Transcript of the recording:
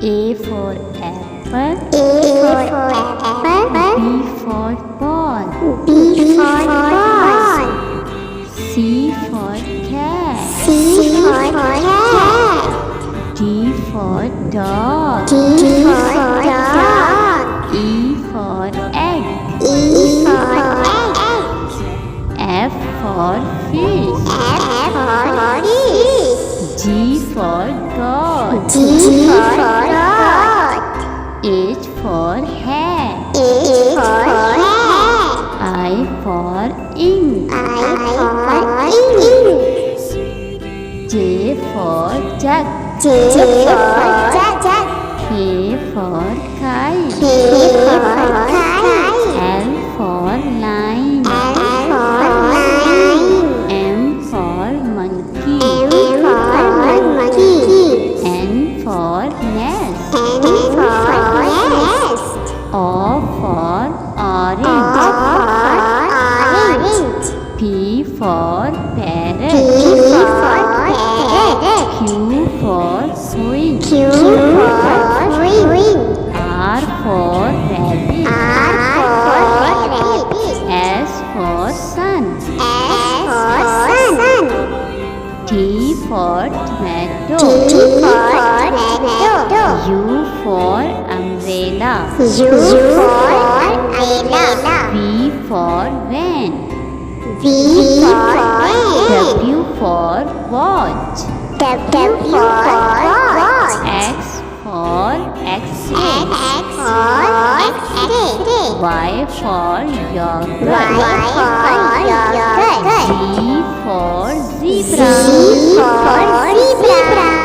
A for apple. B for ball. C for cat. D for dog. E for egg. F for fish. G for goat. H for hat. I for ink. J for jug. K for kite. L for line. M for monkey. N for nest. O for orange. P for parrot. Q for queen. R for rabbit. S for sun. T for tomato. U for umbrella. V for van. W for watch. X for X-ray. Y for yogurt. Z for zebra.